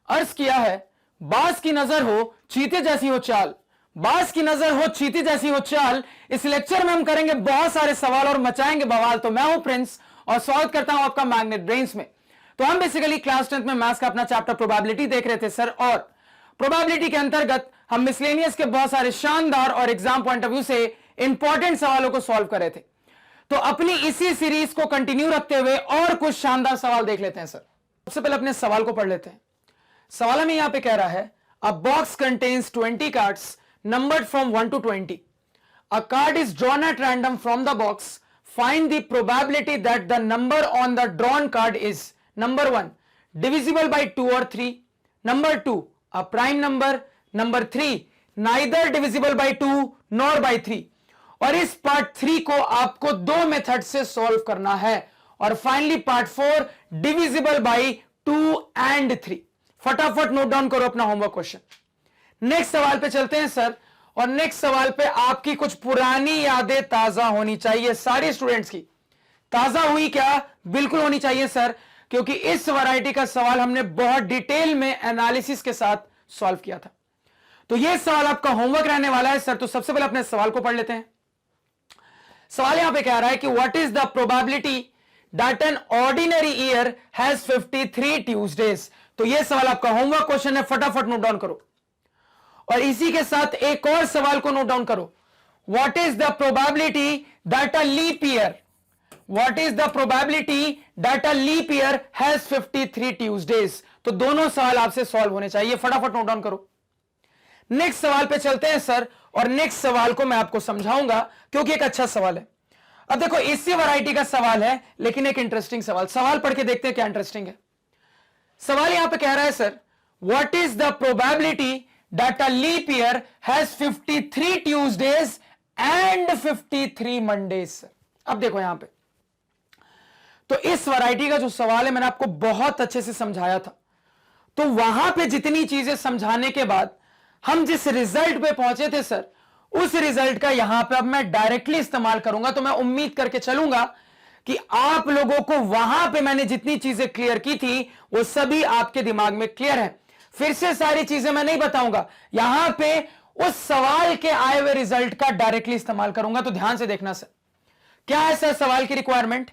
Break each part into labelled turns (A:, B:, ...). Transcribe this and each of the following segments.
A: अर्ज किया है, बाज की नजर हो चीते जैसी हो चाल, बाज की नजर हो चीते जैसी हो चाल। इस लेक्चर में हम करेंगे बहुत सारे सवाल और मचाएंगे बवाल। तो मैं हूं प्रिंस और स्वागत करता हूं आपका मैग्नेट ब्रेन्स में। तो हम बेसिकली क्लास 10th में मैथ्स का अपना चैप्टर प्रोबेबिलिटी देख रहे थे सर, और प्रोबेबिलिटी के अंतर्गत हम मिसलेनियस के बहुत सारे शानदार और एग्जाम पॉइंट ऑफ व्यू से इंपॉर्टेंट सवालों को सॉल्व कर रहे थे। तो अपनी इसी सीरीज को कंटिन्यू रखते हुए और कुछ शानदार सवाल देख लेते हैं सर। सबसे पहले अपने सवाल को पढ़ लेते हैं। सवाल में यहां पे कह रहा है, a box contains 20 cards numbered from 1 to 20. A card is drawn at random from the box. Find the probability that the number on the drawn card is number 1 divisible by 2 or 3, number 2 a prime number, number 3 neither divisible by 2 nor by 3। और इस part 3 को आपको दो method से solve करना है। और finally part 4 divisible by 2 and 3। फटाफट नोट डाउन करो अपना होमवर्क क्वेश्चन। नेक्स्ट सवाल पे चलते हैं सर, और नेक्स्ट सवाल पे आपकी कुछ पुरानी यादें ताजा होनी चाहिए। सारे स्टूडेंट्स की ताजा हुई क्या? बिल्कुल होनी चाहिए सर, क्योंकि इस वैरायटी का सवाल हमने बहुत डिटेल में एनालिसिस के साथ सॉल्व किया था। तो यह सवाल आपका होमवर्क रहने वाला है सर। तो सबसे पहले अपने सवाल को पढ़ लेते हैं। सवाल यहां पे कह रहा है कि what is the probability that an ordinary year has 53 Tuesdays. तो यह सवाल आपका होमवर्क क्वेश्चन है, फटाफट नोट डाउन करो। और इसी के साथ एक और सवाल को नोट डाउन करो, what is the probability that a leap year, what is the probability that a leap year has 53 Tuesdays. तो दोनों सवाल आपसे सॉल्व होने चाहिए, फटाफट नोट डाउन करो। नेक्स्ट सवाल पे चलते हैं सर, और नेक्स्ट सवाल को मैं आपको समझाऊंगा क्योंकि एक अच्छा सवाल है। अब देखो इसी वैरायटी का सवाल है, लेकिन एक इंटरेस्टिंग सवाल। सवाल पढ़ के देखते हैं क्या इंटरेस्टिंग है। सवाल यहां पे कह रहा है sir, what is the probability that a leap year has 53 Tuesdays and 53 Mondays। अब देखो यहां पे तो इस वैरायटी का जो सवाल है मैंने आपको बहुत अच्छे से समझाया था। तो वहां पे जितनी चीजें समझाने के बाद हम जिस रिजल्ट पे पहुंचे थे सर, उस रिजल्ट का यहां पे अब मैं डायरेक्टली इस्तेमाल करूंगा। तो मैं उम्मीद करके चलूंगा कि आप लोगों को वहां पे मैंने जितनी चीजें क्लियर की थी वो सभी आपके दिमाग में क्लियर है। फिर से सारी चीजें मैं नहीं बताऊंगा, यहां पे उस सवाल के आए हुए रिजल्ट का डायरेक्टली इस्तेमाल करूंगा। तो ध्यान से देखना सर, क्या है सर सवाल की रिक्वायरमेंट।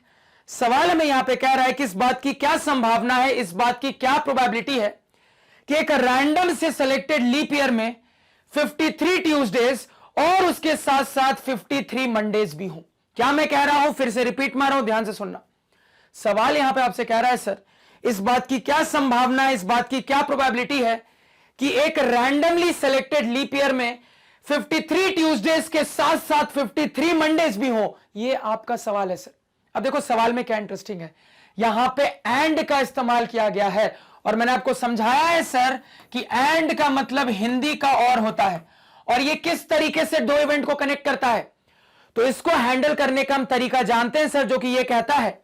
A: सवाल में यहां पे कह रहा है कि इस बात की क्या संभावना है, इस बात की क्या प्रोबेबिलिटी है कि एक रैंडम से सिलेक्टेड लीप ईयर में 53 ट्यूसडेज और उसके साथ साथ 53 मंडेज भी हों। क्या मैं कह रहा हूं, फिर से रिपीट मार रहा हूं, ध्यान से सुनना। सवाल यहां पे आपसे कह रहा है सर, इस बात की क्या संभावना है, इस बात की क्या प्रोबेबिलिटी है कि एक रैंडमली सिलेक्टेड लीप ईयर में 53 ट्यूसडेज के साथ साथ 53 मंडेज भी हो। यह आपका सवाल है सर। अब देखो सवाल में क्या इंटरेस्टिंग है, यहां पे एंड का इस्तेमाल किया गया है, और मैंने आपको समझाया है सर कि एंड का मतलब हिंदी का और होता है, और यह किस तरीके से दो इवेंट को कनेक्ट करता है। तो इसको हैंडल करने का हम तरीका जानते हैं सर, जो कि यह कहता है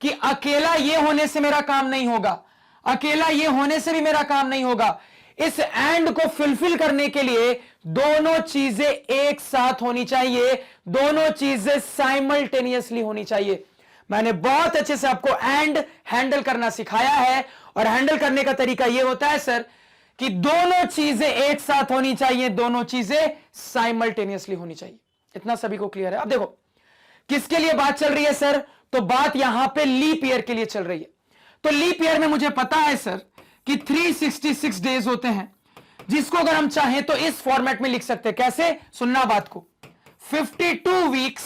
A: कि अकेला ये होने से मेरा काम नहीं होगा, अकेला ये होने से भी मेरा काम नहीं होगा। इस एंड को फुलफिल करने के लिए दोनों चीजें एक साथ होनी चाहिए, दोनों चीजें साइमल्टेनियसली होनी चाहिए। मैंने बहुत अच्छे से आपको एंड हैंडल करना सिखाया है, और हैंडल करने का तरीका यह होता है सर कि दोनों चीजें एक साथ होनी चाहिए, दोनों चीजें साइमल्टेनियसली होनी चाहिए। इतना सभी को क्लियर है। अब देखो किसके लिए बात चल रही है सर, तो बात यहां पे लीप ईयर के लिए चल रही है। तो लीप ईयर में मुझे पता है सर कि 366 डेज होते हैं, जिसको अगर हम चाहें तो इस फॉर्मेट में लिख सकते हैं। कैसे, सुनना बात को, 52 वीक्स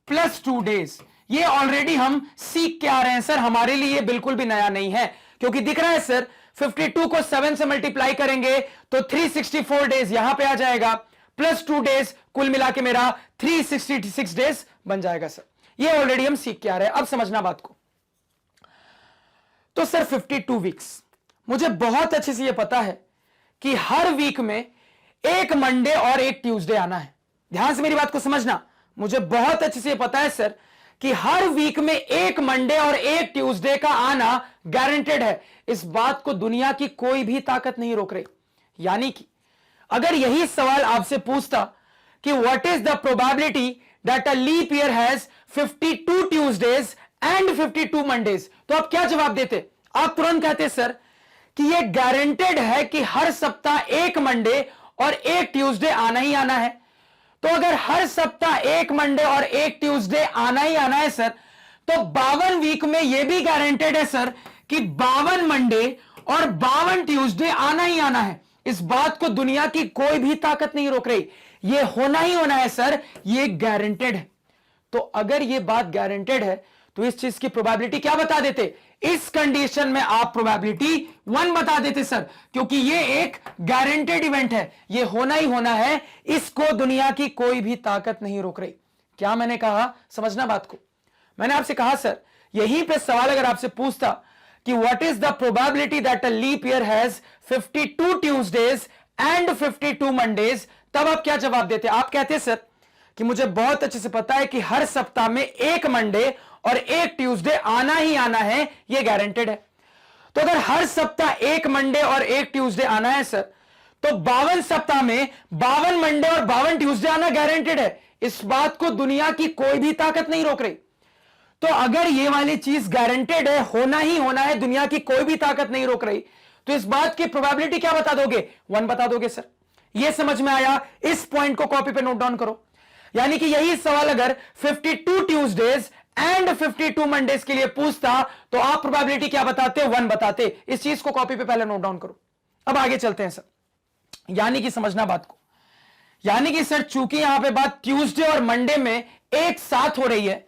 A: प्लस 2 डेज। ये ऑलरेडी हम सीख के आ रहे हैं सर, हमारे लिए ये बिल्कुल भी नया नहीं है, क्योंकि दिख रहा है सर 52 को 7 से मल्टीप्लाई करेंगे तो 364 डेज यहां पे आ जाएगा, प्लस 2 डेज, कुल मिला के मेरा 366 डेज बन जाएगा सर। ये ऑलरेडी हम सीख के आ रहे हैं। अब समझना बात को। तो सर 52 वीक्स, मुझे बहुत अच्छे से ये पता है कि हर वीक में एक मंडे और एक ट्यूसडे आना है। ध्यान से मेरी बात को समझना, मुझे बहुत अच्छे से ये पता है सर कि हर वीक में एक मंडे और एक ट्यूसडे का आना गारंटेड है। इस बात को दुनिया की कोई भी ताकत नहीं रोक रही। यानी कि अगर यही सवाल आपसे पूछता कि what is the probability that a leap year has 52 Tuesdays and 52 Mondays, तो आप क्या जवाब देते? आप तुरंत कहते सर कि यह गारंटेड है कि हर सप्ताह एक मंडे और एक ट्यूसडे आना ही आना है। तो अगर हर सप्ताह एक मंडे और एक ट्यूसडे आना ही आना है सर, तो 52 वीक में यह भी गारंटेड है सर कि 52 मंडे और 52 ट्यूसडे आना ही आना है। इस बात को दुनिया की कोई भी ताकत नहीं रोक रही, यह होना ही होना है सर, यह गारंटेड है। तो अगर यह बात गारंटेड है तो इस चीज की प्रोबेबिलिटी क्या बता देते? इस कंडीशन में आप प्रोबेबिलिटी 1 बता देते सर, क्योंकि यह एक गारंटेड इवेंट है, यह होना ही होना है, इसको दुनिया की कोई भी ताकत नहीं रोक रही। क्या मैंने कहा, समझना बात को। मैंने आपसे कहा सर, यहीं पे सवाल अगर आपसे पूछता कि what is the probability that a leap year has 52 Tuesdays and 52 Mondays, तब आप क्या जवाब देते? आप कहते सर कि मुझे बहुत अच्छे से पता है कि हर सप्ताह में एक मंडे और एक ट्यूसडे आना ही आना है, यह गारंटेड है। तो अगर हर सप्ताह एक मंडे और एक ट्यूसडे आना है सर, तो 52 सप्ताह में 52 मंडे और 52 ट्यूसडे आना गारंटेड है। इस बात को दुनिया की कोई भी ताकत नहीं रोक रही। तो अगर यह वाली चीज गारंटेड है, होना ही होना है, दुनिया की कोई भी ताकत नहीं रोक रही, तो इस बात की प्रोबेबिलिटी क्या बता दोगे? 1 बता दोगे सर। यह समझ में आया? इस पॉइंट को कॉपी पे नोट डाउन करो। यानी कि यही सवाल अगर 52 ट्यूसडेज एंड 52 मंडेज के लिए पूछता तो आप प्रोबेबिलिटी क्या बताते? 1 बताते। इस चीज को कॉपी पे पहले नोट डाउन करो। अब आगे चलते हैं सर। यानी कि समझना बात को, यानी कि सर चूंकि यहां पे बात ट्यूसडे और मंडे में एक साथ हो रही है,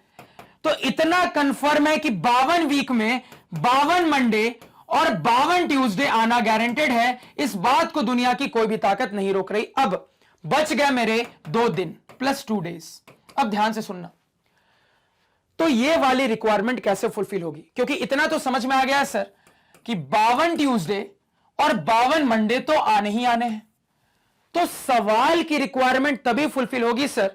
A: तो इतना कंफर्म है कि 52 वीक में 52 मंडे और 52 ट्यूसडे आना गारंटेड है। इस बात को दुनिया की कोई भी ताकत नहीं रोक रही। अब बच गए मेरे 2 दिन प्लस 2 डेज। अब ध्यान से सुनना, तो ये वाली रिक्वायरमेंट कैसे फुलफिल होगी? क्योंकि इतना तो समझ में आ गया सर कि 52 ट्यूसडे और 52 मंडे तो आने ही आने हैं। तो सवाल की रिक्वायरमेंट तभी फुलफिल होगी सर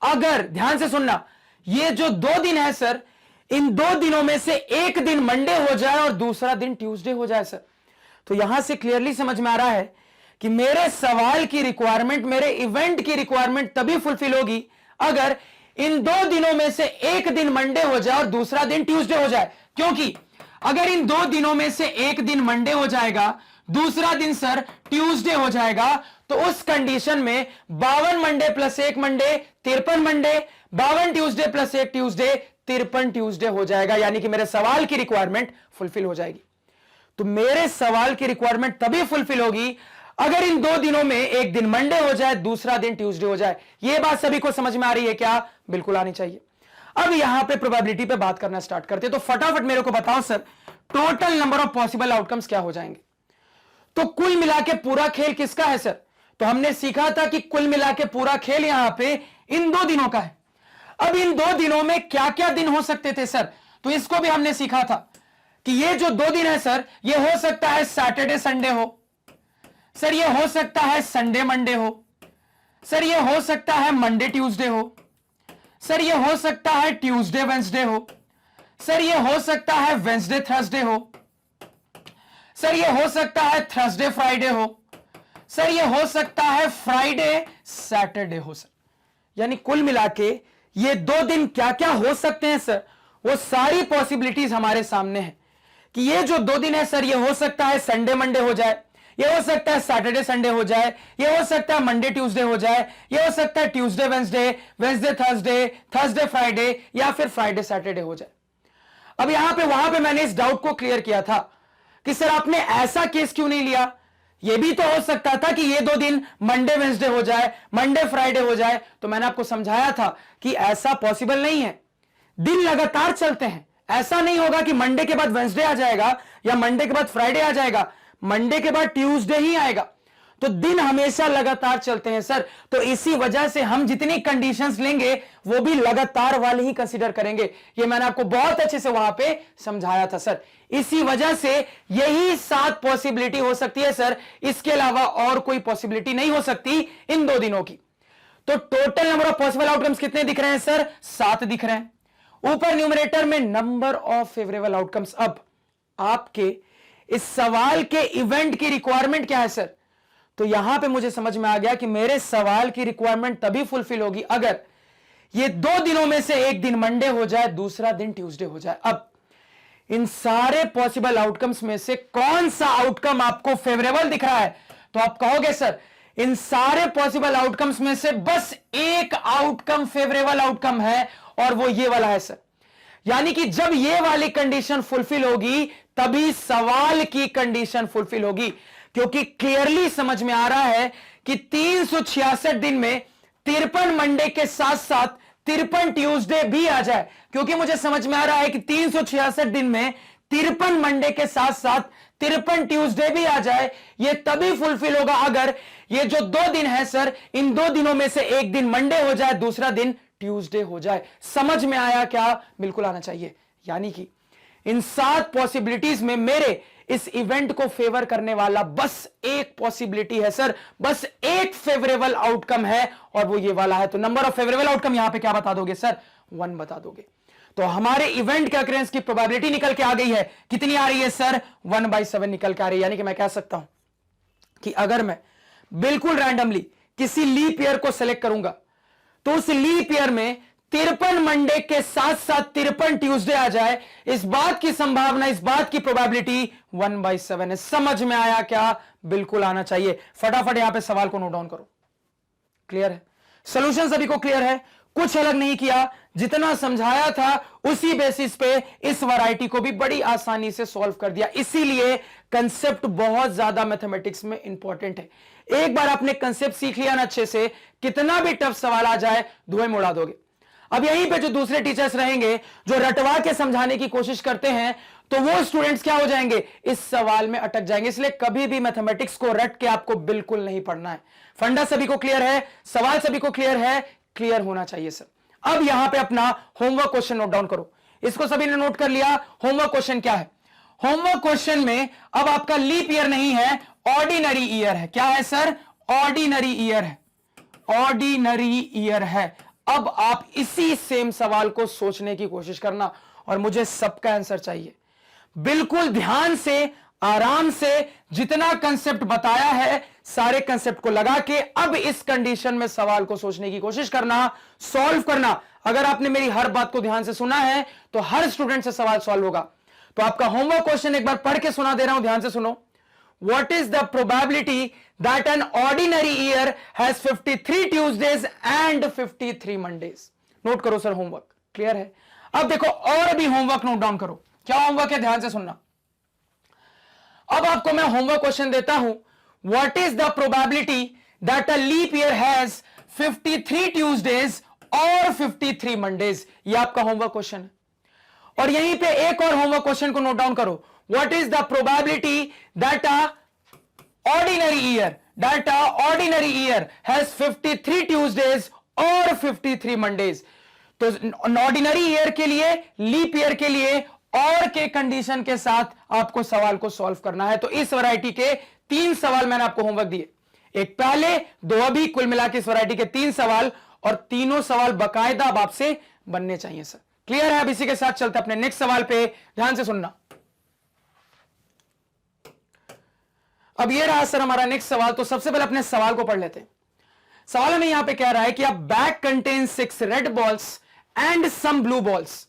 A: अगर, ध्यान से सुनना, ये जो 2 दिन है सर, इन 2 दिनों में से एक दिन मंडे हो जाए और दूसरा दिन ट्यूसडे हो जाए सर। तो यहां से क्लियरली समझ में आ रहा है कि मेरे सवाल की रिक्वायरमेंट, मेरे इवेंट की रिक्वायरमेंट तभी फुलफिल होगी अगर इन 2 दिनों में से एक दिन मंडे हो जाए और दूसरा दिन ट्यूसडे हो जाए। क्योंकि अगर इन 2 दिनों में से एक दिन मंडे हो जाएगा, दूसरा दिन सर ट्यूसडे हो जाएगा, तो उस कंडीशन में 52 Monday plus 1 Monday 53 Monday, 52 Tuesday plus 1 Tuesday 53 Tuesday हो जाएगा। यानी कि मेरे सवाल की रिक्वायरमेंट फुलफिल हो जाएगी। तो मेरे सवाल की रिक्वायरमेंट तभी फुलफिल होगी अगर इन 2 दिनों में एक दिन मंडे हो जाए, दूसरा दिन ट्यूसडे हो जाए। यह बात सभी को समझ में आ रही है क्या? बिल्कुल आनी चाहिए। अब यहां पे प्रोबेबिलिटी पे बात करना स्टार्ट करते हैं। तो फटाफट मेरे को बताओ sir, total number of possible outcomes क्या हो जाएंगे? तो कुल मिला के पूरा खेल किसका है सर? तो हमने सीखा था कि कुल मिला के पूरा खेल यहां पे इन 2 दिनों का है। अब इन 2 दिनों में क्या क्या दिन हो सकते थे सर? तो इसको भी हमने सीखा था कि ये जो 2 दिन है सर, ये हो सकता है सैटरडे संडे हो सर, ये हो सकता है संडे मंडे हो सर, ये हो सकता है मंडे ट्यूसडे हो सर, ये हो सकता है ट्यूसडे वेंसडे हो सर, ये हो सकता है वेंसडे थर्सडे हो सर, ये हो सकता है थर्सडे फ्राइडे हो सर, ये हो सकता है फ्राइडे सैटरडे हो सर। यानी कुल मिला के ये 2 दिन क्या क्या हो सकते हैं सर, वो सारी पॉसिबिलिटीज हमारे सामने है कि ये जो 2 दिन है सर, ये हो सकता है संडे मंडे हो जाए, ये हो सकता है सैटरडे संडे हो जाए, ये हो सकता है मंडे ट्यूसडे हो जाए, ये हो सकता है Tuesday Wednesday, Wednesday Thursday, Thursday Friday, या फिर फ्राइडे सैटरडे हो जाए। अब यहां पे वहां पे मैंने इस डाउट को क्लियर किया था कि सर आपने ऐसा केस क्यों नहीं लिया? यह भी तो हो सकता था कि ये 2 दिन मंडे वेंसडे हो जाए, मंडे फ्राइडे हो जाए। तो मैंने आपको समझाया था कि ऐसा पॉसिबल नहीं है, दिन लगातार चलते हैं। ऐसा नहीं होगा कि मंडे के बाद वेंसडे आ जाएगा या मंडे के बाद फ्राइडे आ जाएगा, मंडे के बाद ट्यूसडे ही आएगा। तो दिन हमेशा लगातार चलते हैं सर। तो इसी वजह से हम जितनी कंडीशंस लेंगे वो भी लगातार वाले ही कंसीडर करेंगे। ये मैंने आपको बहुत अच्छे से वहां पे समझाया था सर। इसी वजह से यही 7 पॉसिबिलिटी हो सकती है सर, इसके अलावा और कोई पॉसिबिलिटी नहीं हो सकती इन 2 दिनों की। तो total number of possible outcomes कितने दिख रहे हैं सर? 7 दिख रहे हैं। ऊपर न्यूमरेटर में नंबर ऑफ फेवरेबल आउटकम्स। अब आपके इस सवाल के इवेंट की रिक्वायरमेंट क्या है सर? तो यहां पे मुझे समझ में आ गया कि मेरे सवाल की रिक्वायरमेंट तभी फुलफिल होगी अगर ये 2 दिनों में से एक दिन मंडे हो जाए, दूसरा दिन ट्यूसडे हो जाए। अब इन सारे पॉसिबल आउटकम्स में से कौन सा आउटकम आपको फेवरेबल दिख रहा है? तो आप कहोगे सर इन सारे पॉसिबल आउटकम्स में से बस एक आउटकम फेवरेबल आउटकम है और वो ये वाला है सर। यानी कि जब ये वाली कंडीशन फुलफिल होगी तभी सवाल की कंडीशन फुलफिल होगी, क्योंकि क्लियरली समझ में आ रहा है कि 366 दिन में 53 मंडे के साथ साथ 53 ट्यूसडे भी आ जाए, क्योंकि मुझे समझ में आ रहा है कि 366 दिन में 53 मंडे के साथ साथ 53 ट्यूसडे भी आ जाए। ये तभी फुलफिल होगा अगर ये जो 2 दिन है सर, इन 2 दिनों में से एक दिन मंडे हो जाए, दूसरा दिन ट्यूसडे हो जाए। समझ में आया क्या? बिल्कुल आना चाहिए। यानी कि इन 7 पॉसिबिलिटीज में मेरे इस इवेंट को फेवर करने वाला बस एक पॉसिबिलिटी है सर, बस एक फेवरेबल आउटकम है और वो ये वाला है। तो नंबर ऑफ फेवरेबल आउटकम यहां पे क्या बता दोगे सर? 1 बता दोगे। तो हमारे इवेंट के अकरेंस की प्रोबेबिलिटी निकल के आ गई है। कितनी आ रही है सर? 1/7 निकल के आ रही है। यानी कि मैं कह सकता हूं कि अगर मैं बिल्कुल रैंडमली किसी लीप ईयर को सेलेक्ट करूंगा तो उस लीप ईयर में 53 मंडे के साथ साथ 53 ट्यूसडे आ जाए, इस बात की संभावना, इस बात की प्रोबेबिलिटी 1/7 है। समझ में आया क्या? बिल्कुल आना चाहिए। फटाफट यहां पे सवाल को नोट डाउन करो। क्लियर है? सॉल्यूशन सभी को क्लियर है? कुछ अलग नहीं किया, जितना समझाया था उसी बेसिस पे इस वैरायटी को भी बड़ी आसानी से सॉल्व कर दिया। इसीलिए कंसेप्ट बहुत ज्यादा मैथमेटिक्स में इंपॉर्टेंट है। एक बार आपने कंसेप्ट सीख लिया ना अच्छे से, कितना भी टफ सवाल आ जाए धुएं में उड़ा दोगे। अब यहीं पे जो दूसरे टीचर्स रहेंगे जो रटवा के समझाने की कोशिश करते हैं, तो वो स्टूडेंट्स क्या हो जाएंगे? इस सवाल में अटक जाएंगे। इसलिए कभी भी मैथमेटिक्स को रट के आपको बिल्कुल नहीं पढ़ना है। फंडा सभी को क्लियर है? सवाल सभी को क्लियर है? क्लियर होना चाहिए सर। अब यहां पे अपना होमवर्क क्वेश्चन नोट डाउन करो। इसको सभी ने नोट कर लिया? होमवर्क क्वेश्चन क्या है? होमवर्क क्वेश्चन में अब आपका लीप ईयर नहीं है, ऑर्डिनरी ईयर है। क्या है सर? ऑर्डिनरी ईयर है। ऑर्डिनरी ईयर है। अब आप इसी सेम सवाल को सोचने की कोशिश करना और मुझे सबका आंसर चाहिए। बिल्कुल ध्यान से, आराम से, जितना कंसेप्ट बताया है सारे कंसेप्ट को लगा के अब इस कंडीशन में सवाल को सोचने की कोशिश करना, सॉल्व करना। अगर आपने मेरी हर बात को ध्यान से सुना है तो हर स्टूडेंट से सवाल सॉल्व होगा। तो आपका होमवर्क क्वेश्चन एक बार पढ़ के सुना दे रहा हूं, ध्यान से सुनो। What is the probability that an ordinary year has 53 Tuesdays and 53 Mondays? Note करो सर, होमवर्क क्लियर है? अब देखो और भी होमवर्क नोट डाउन करो। क्या होमवर्क है? ध्यान से सुनना। अब आपको मैं होमवर्क क्वेश्चन देता हूं। What is the probability that a leap year has 53 Tuesdays और 53 Mondays? ये आपका होमवर्क क्वेश्चन है। और यहीं पे एक और होमवर्क क्वेश्चन को नोट डाउन करो। What is the probability that a ordinary year has 53 Tuesdays और 53 Mondays? तो ऑर्डिनरी ईयर के लिए, लीप ईयर के लिए और के कंडीशन के साथ आपको सवाल को सॉल्व करना है। तो इस वैरायटी के 3 सवाल मैंने आपको होमवर्क दिए, एक पहले, 2 अभी, कुल मिला के इस वैरायटी के 3 सवाल, और तीनों सवाल बकायदा अब आपसे बनने चाहिए सर। क्लियर है? अब इसी के साथ चलते अपने नेक्स्ट सवाल पे, ध्यान से सुनना। अब ये रहा सर हमारा नेक्स्ट सवाल। तो सबसे पहले अपने सवाल को पढ़ लेते हैं। सवाल में यहां पे कह रहा है कि a bag contains 6 red balls and some blue balls.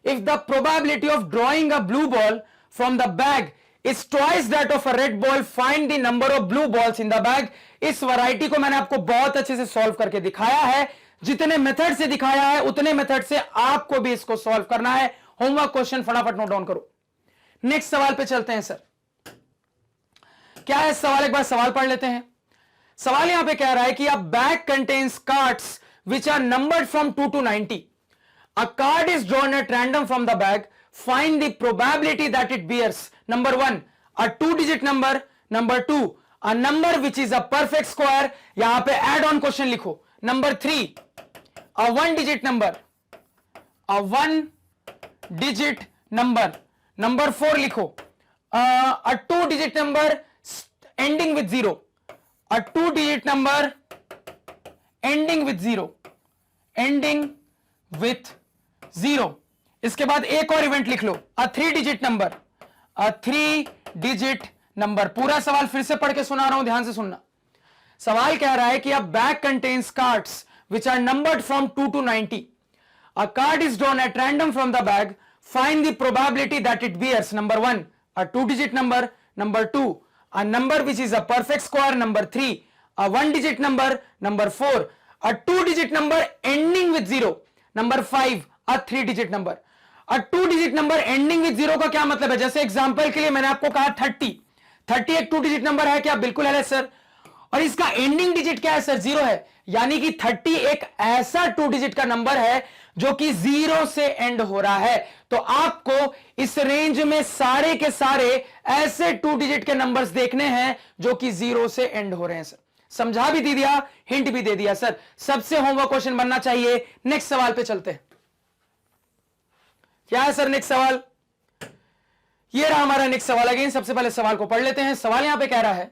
A: If the probability of drawing a blue ball from the bag is twice that of a red ball, find the number of blue balls in the bag. इस variety को मैंने आपको बहुत अच्छे से solve करके दिखाया है। जितने मेथड से दिखाया है उतने मेथड से आपको भी इसको सॉल्व करना है। होमवर्क क्वेश्चन फटाफट नोट डाउन करो। नेक्स्ट सवाल पे चलते हैं सर। क्या है सवाल? एक बार सवाल पढ़ लेते हैं। सवाल यहां पे कह रहा है कि a bag contains cards which are numbered from 2 to 90. A card is drawn at random from the bag. Find the probability that it bears. Number 1, a 2-digit number. Number 2, a number which is a perfect square. यहां पे add on question लिखो. Number 3, a 1-digit number. A 1-digit number. Number 4 लिखो. A 2-digit number ending with 0. A 2-digit number ending with 0. Ending with 0. इसके बाद एक और event लिख लो, a 3-digit number. A 3-digit number. पूरा सवाल फिर से पढ़ के सुना रहा हूं, ध्यान से सुनना। सवाल कह रहा है कि a bag contains cards which are numbered from 2 to 90. A card is drawn at random from the bag. find the probability that it bears number 1 a 2-digit number, number 2 a number which is a perfect square, number 3 a 1-digit number, number 4 a 2-digit number ending with 0, number 5 a 3-digit number. a 2-digit number ending with 0 का क्या मतलब है? जैसे example के लिए मैंने आपको कहा 30 एक 2-digit नंबर है क्या? बिल्कुल है सर। और इसका एंडिंग डिजिट क्या है सर? 0 है, यानी कि 30 एक ऐसा 2-digit का नंबर है जो कि 0 से एंड हो रहा है। तो आपको इस रेंज में सारे के सारे ऐसे 2-digit के नंबर्स देखने हैं जो कि 0 से एंड हो रहे हैं सर। समझा भी दे दिया, हिंट भी दे दिया सर। सबसे होमवर्क क्वेश्चन बनना चाहिए। नेक्स्ट सवाल पे चलते हैं। क्या है सर नेक्स्ट सवाल? ये रहा हमारा नेक्स्ट सवाल। अगेन सबसे पहले सवाल को पढ़ लेते हैं। सवाल यहां पे कह रहा है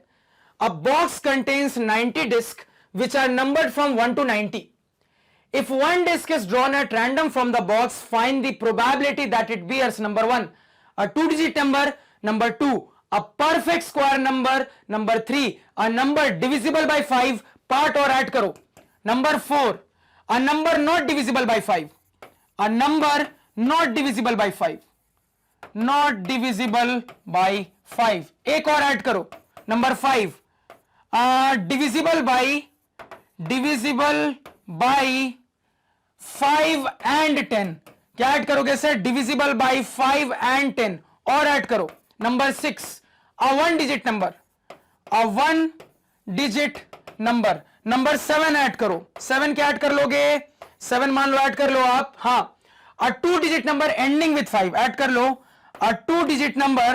A: a box contains 90 discs which are numbered from 1 to 90. If one disk is drawn at random from the box, find the probability that it bears number 1 a 2-digit number, number 2 a perfect square number, number 3 a number divisible by 5, part और add करो, number 4 a number not divisible by 5, a number not divisible by 5, not divisible by 5, एक और add करो, number 5 divisible by 5 and 10. क्या add करोगे sir? Divisible by 5 and 10 और add करो। Number 6 a 1-digit number, a 1-digit number, number 7 add करो। 7 क्या add कर लोगे? 7 मान लो ऐड कर लो आप। हाँ, a 2-digit number ending with 5 add कर लो। a 2-digit number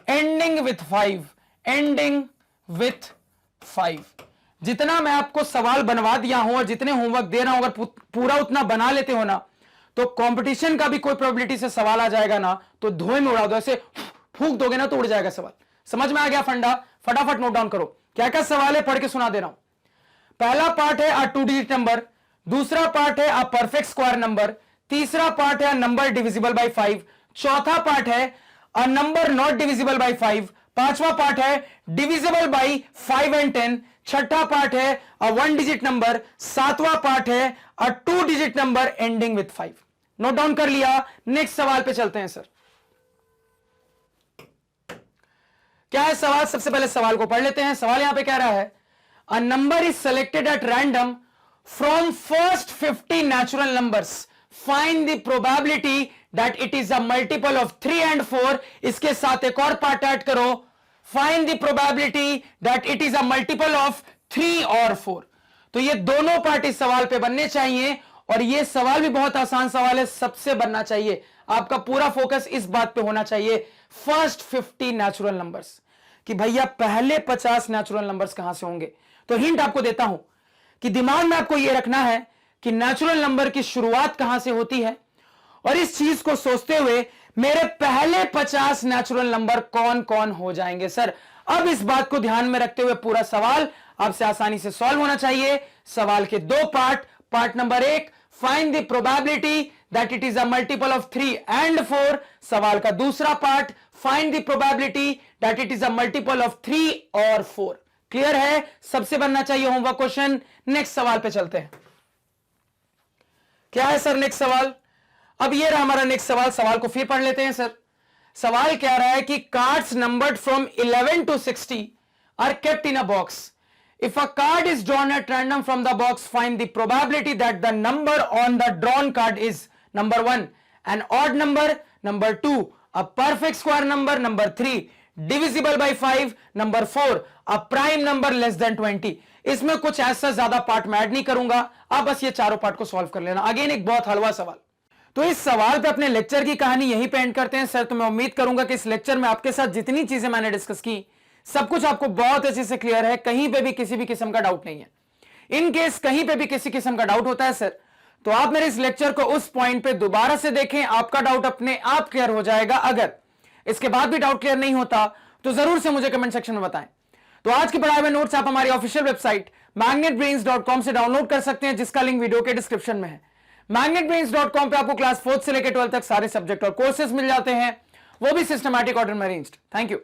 A: ending with 5 जितना मैं आपको सवाल बनवा दिया हूं और जितने होमवर्क दे रहा हूं, अगर पूरा उतना बना लेते हो ना, तो कंपटीशन का भी कोई प्रोबेबिलिटी से सवाल आ जाएगा ना, तो धुएं में उड़ा दो। ऐसे फूंक दोगे ना तो उड़ जाएगा सवाल। समझ में आ गया फंडा? फटाफट नोट डाउन करो। क्या क्या सवाल है, पढ़ के सुना दे रहा हूं। पहला पार्ट है a 2-digit नंबर, दूसरा पार्ट है a perfect square नंबर, तीसरा पार्ट है नंबर डिविजिबल बाई 5, चौथा पार्ट है a number not divisible by 5, पांचवा पार्ट है डिविजिबल बाई 5 and 10, छठा पार्ट है a 1-digit नंबर, सातवां पार्ट है a 2-digit number ending with 5। Note down कर लिया? नेक्स्ट सवाल पे चलते हैं सर। क्या है सवाल? सबसे पहले सवाल को पढ़ लेते हैं। सवाल यहां पे कह रहा है a number is selected at random from first 50 natural numbers, find the probability that it is a multiple of 3 and 4। इसके साथ एक और पार्ट ऐड करो, find the probability that it is a multiple of 3 और 4। तो ये दोनों part इस सवाल पे बनने चाहिए, और ये सवाल भी बहुत आसान सवाल है, सबसे बनना चाहिए। आपका पूरा फोकस इस बात पे होना चाहिए, फर्स्ट 50 नेचुरल नंबर्स, कि भैया पहले 50 नेचुरल नंबर्स कहां से होंगे। तो हिंट आपको देता हूं कि दिमाग में आपको यह रखना है कि नेचुरल नंबर की शुरुआत कहां से होती है, और इस चीज को सोचते हुए मेरे पहले 50 नेचुरल नंबर कौन कौन हो जाएंगे सर। अब इस बात को ध्यान में रखते हुए पूरा सवाल आपसे आसानी से सॉल्व होना चाहिए। सवाल के दो part number 1 find the probability that it is a multiple of 3 and 4। सवाल का दूसरा part find the probability that it is a multiple of 3 और 4। क्लियर है? सबसे बनना चाहिए होमवर्क क्वेश्चन। नेक्स्ट सवाल पे चलते हैं। क्या है सर नेक्स्ट सवाल? अब ये रहा हमारा नेक्स्ट सवाल। सवाल को फिर पढ़ लेते हैं सर। सवाल कह रहा है कि cards numbered from 11 to 60 are kept in a box. If a card is drawn at random from the box, find the probability that the number on the drawn card is number 1 an odd number, number 2 a perfect square number, number 3 divisible by 5, number 4 a prime number less than 20। इसमें कुछ ऐसा ज्यादा part मैं add नहीं करूंगा, आप बस ये चारों पार्ट को सॉल्व कर लेना। अगेन एक बहुत हलवा सवाल। तो इस सवाल पे अपने लेक्चर की कहानी यहीं पे एंड करते हैं सर। तो मैं उम्मीद करूंगा कि इस लेक्चर में आपके साथ जितनी चीजें मैंने डिस्कस की, सब कुछ आपको बहुत अच्छे से क्लियर है, कहीं पे भी किसी भी किस्म का डाउट नहीं है। इन केस कहीं पे भी किसी किस्म का डाउट होता है सर, तो आप मेरे इस लेक्चर को उस पॉइंट पे दोबारा से देखें, आपका डाउट अपने आप क्लियर हो जाएगा। अगर इसके बाद भी डाउट क्लियर नहीं होता तो जरूर से मुझे कमेंट सेक्शन में बताएं। तो आज के पढ़ाए हुए नोट्स आप हमारी ऑफिशियल वेबसाइट magnetbrains.com से डाउनलोड कर सकते हैं, जिसका लिंक वीडियो के डिस्क्रिप्शन में है। magnetbrains.com पे आपको क्लास 4th से लेकर 12th तक सारे सब्जेक्ट और कोर्सेज मिल जाते हैं, वो भी सिस्टमैटिक ऑर्डर में अरेंज्ड। Thank you.